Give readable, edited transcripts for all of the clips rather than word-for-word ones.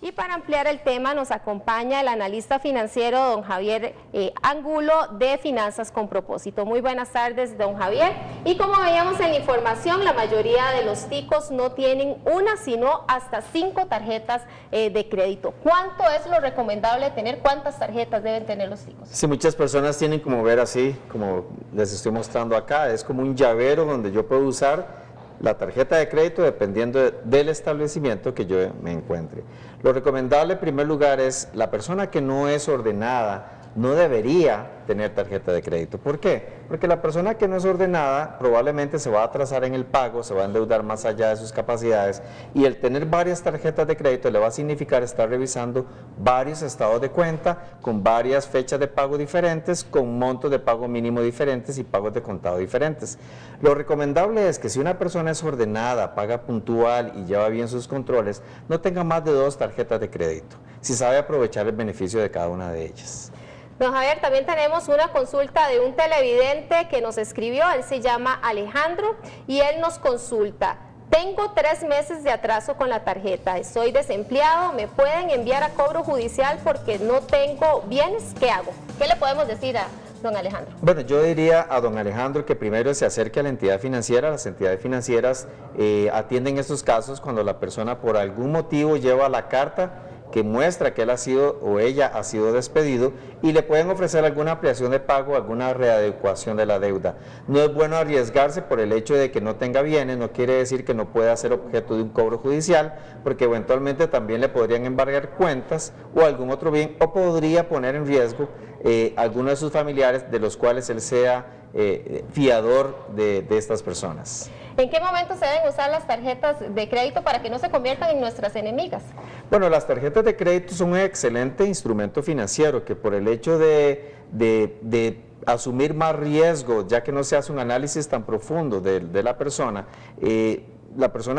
Y para ampliar el tema nos acompaña el analista financiero don Javier Angulo de Finanzas con Propósito. Muy buenas tardes, don Javier. Y como veíamos en la información, la mayoría de los ticos no tienen una, sino hasta 5 tarjetas de crédito. ¿Cuánto es lo recomendable tener? ¿Cuántas tarjetas deben tener los ticos? Sí, muchas personas tienen como ver así, como les estoy mostrando acá, es como un llavero donde yo puedo usar la tarjeta de crédito dependiendo del establecimiento que yo me encuentre. Lo recomendable en primer lugar es la persona que no es ordenada no debería tener tarjeta de crédito. ¿Por qué? Porque la persona que no es ordenada probablemente se va a atrasar en el pago, se va a endeudar más allá de sus capacidades, y el tener varias tarjetas de crédito le va a significar estar revisando varios estados de cuenta con varias fechas de pago diferentes, con montos de pago mínimo diferentes y pagos de contado diferentes. Lo recomendable es que si una persona es ordenada, paga puntual y lleva bien sus controles, no tenga más de 2 tarjetas de crédito, si sabe aprovechar el beneficio de cada una de ellas. Don Javier, también tenemos una consulta de un televidente que nos escribió. Él se llama Alejandro y él nos consulta: tengo 3 meses de atraso con la tarjeta, estoy desempleado, me pueden enviar a cobro judicial porque no tengo bienes, ¿qué hago? ¿Qué le podemos decir a don Alejandro? Bueno, yo diría a don Alejandro que primero se acerque a la entidad financiera. Las entidades financieras atienden estos casos cuando la persona por algún motivo lleva la carta que muestra que él ha sido o ella ha sido despedido, y le pueden ofrecer alguna ampliación de pago, alguna readecuación de la deuda. No es bueno arriesgarse por el hecho de que no tenga bienes, no quiere decir que no pueda ser objeto de un cobro judicial, porque eventualmente también le podrían embargar cuentas o algún otro bien, o podría poner en riesgo alguno de sus familiares de los cuales él sea fiador de estas personas. ¿En qué momento se deben usar las tarjetas de crédito para que no se conviertan en nuestras enemigas? Bueno, las tarjetas de crédito son un excelente instrumento financiero que por el hecho de asumir más riesgo, ya que no se hace un análisis tan profundo de la persona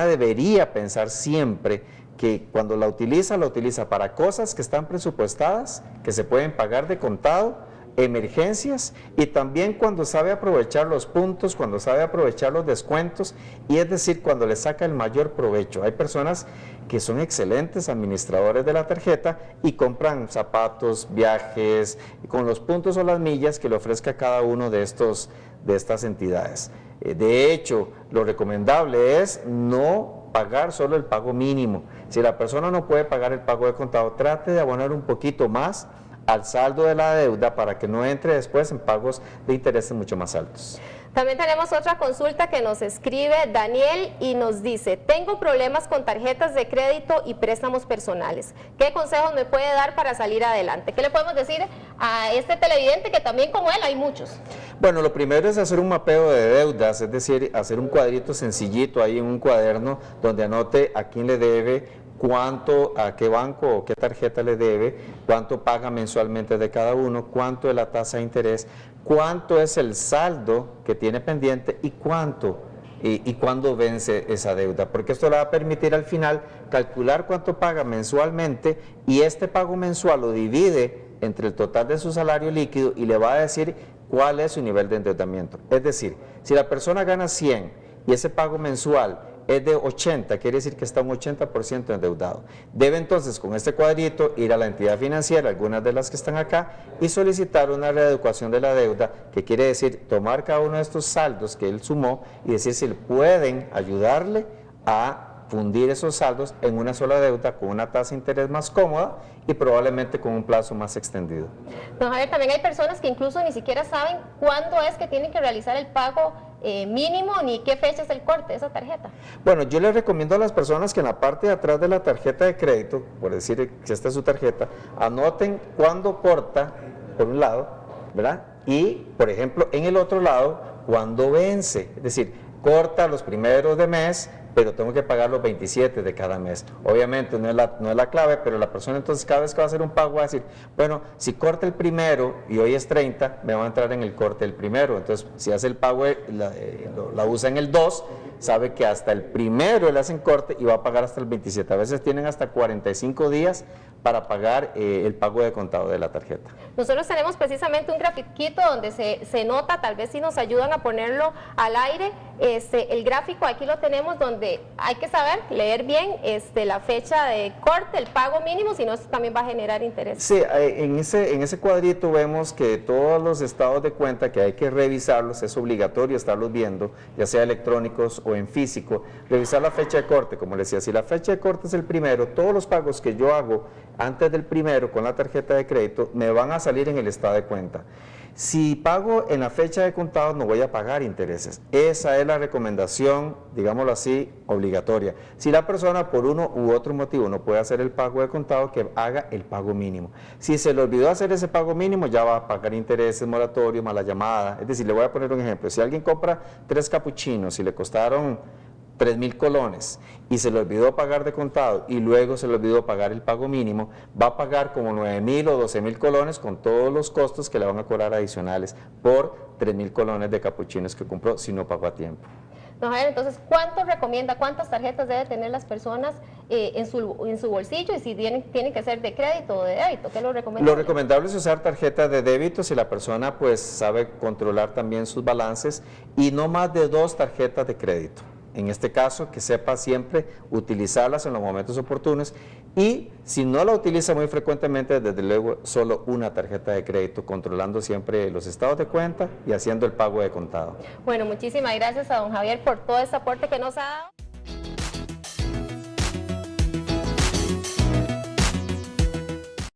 debería pensar siempre que cuando la utiliza para cosas que están presupuestadas, que se pueden pagar de contado, emergencias, y también cuando sabe aprovechar los puntos, cuando sabe aprovechar los descuentos, y es decir, cuando le saca el mayor provecho. Hay personas que son excelentes administradores de la tarjeta y compran zapatos, viajes, con los puntos o las millas que le ofrezca cada uno de estas entidades. De hecho, lo recomendable es no pagar solo el pago mínimo. Si la persona no puede pagar el pago de contado, trate de abonar un poquito más al saldo de la deuda para que no entre después en pagos de intereses mucho más altos. También tenemos otra consulta que nos escribe Daniel y nos dice: tengo problemas con tarjetas de crédito y préstamos personales. ¿Qué consejos me puede dar para salir adelante? ¿Qué le podemos decir a este televidente, que también como él hay muchos? Bueno, lo primero es hacer un mapeo de deudas, es decir, hacer un cuadrito sencillito ahí en un cuaderno donde anote a quién le debe, cuánto, a qué banco o qué tarjeta le debe, cuánto paga mensualmente de cada uno, cuánto es la tasa de interés, cuánto es el saldo que tiene pendiente y cuánto y cuándo vence esa deuda, porque esto le va a permitir al final calcular cuánto paga mensualmente, y este pago mensual lo divide entre el total de su salario líquido y le va a decir cuál es su nivel de endeudamiento. Es decir, si la persona gana 100 y ese pago mensual es de 80, quiere decir que está un 80% endeudado. Debe entonces con este cuadrito ir a la entidad financiera, algunas de las que están acá, y solicitar una readecuación de la deuda, que quiere decir tomar cada uno de estos saldos que él sumó y decir si pueden ayudarle a fundir esos saldos en una sola deuda con una tasa de interés más cómoda y probablemente con un plazo más extendido. Don Javier, también hay personas que incluso ni siquiera saben cuándo es que tienen que realizar el pago mínimo ni qué fecha es el corte de esa tarjeta. Bueno, yo les recomiendo a las personas que en la parte de atrás de la tarjeta de crédito, por decir que esta es su tarjeta, anoten cuándo corta por un lado, ¿verdad? Y, por ejemplo, en el otro lado, cuándo vence. Es decir, corta los primeros de mes, pero tengo que pagar los 27 de cada mes. Obviamente no es la clave, pero la persona entonces cada vez que va a hacer un pago va a decir, bueno, si corta el primero y hoy es 30, me va a entrar en el corte del primero. Entonces, si hace el pago, la usa en el 2, sabe que hasta el primero le hacen corte y va a pagar hasta el 27. A veces tienen hasta 45 días para pagar el pago de contado de la tarjeta. Nosotros tenemos precisamente un grafiquito donde se nota, tal vez si nos ayudan a ponerlo al aire, el gráfico aquí lo tenemos donde hay que saber, leer bien la fecha de corte, el pago mínimo, si no esto también va a generar interés. Sí, en ese cuadrito vemos que todos los estados de cuenta que hay que revisarlos, es obligatorio estarlos viendo, ya sea electrónicos o en físico, revisar la fecha de corte, como les decía, si la fecha de corte es el primero, todos los pagos que yo hago antes del primero con la tarjeta de crédito me van a salir en el estado de cuenta. Si pago en la fecha de contado no voy a pagar intereses. Esa es la recomendación, digámoslo así, obligatoria. Si la persona por uno u otro motivo no puede hacer el pago de contado, que haga el pago mínimo. Si se le olvidó hacer ese pago mínimo, ya va a pagar intereses, moratorios, mala llamada. Es decir, le voy a poner un ejemplo. Si alguien compra 3 capuchinos y le costaron 3.000 colones y se le olvidó pagar de contado y luego se le olvidó pagar el pago mínimo, va a pagar como 9.000 o 12.000 colones con todos los costos que le van a cobrar adicionales por 3.000 colones de capuchinos que compró si no pagó a tiempo. Don Javier, entonces, ¿cuánto recomienda, cuántas tarjetas deben tener las personas en su bolsillo y si tienen que ser de crédito o de débito? ¿Qué es lo recomendable? Lo recomendable es usar tarjeta de débito si la persona pues sabe controlar también sus balances y no más de 2 tarjetas de crédito. En este caso, que sepa siempre utilizarlas en los momentos oportunos y si no la utiliza muy frecuentemente, desde luego solo una tarjeta de crédito, controlando siempre los estados de cuenta y haciendo el pago de contado. Bueno, muchísimas gracias a don Javier por todo este aporte que nos ha dado.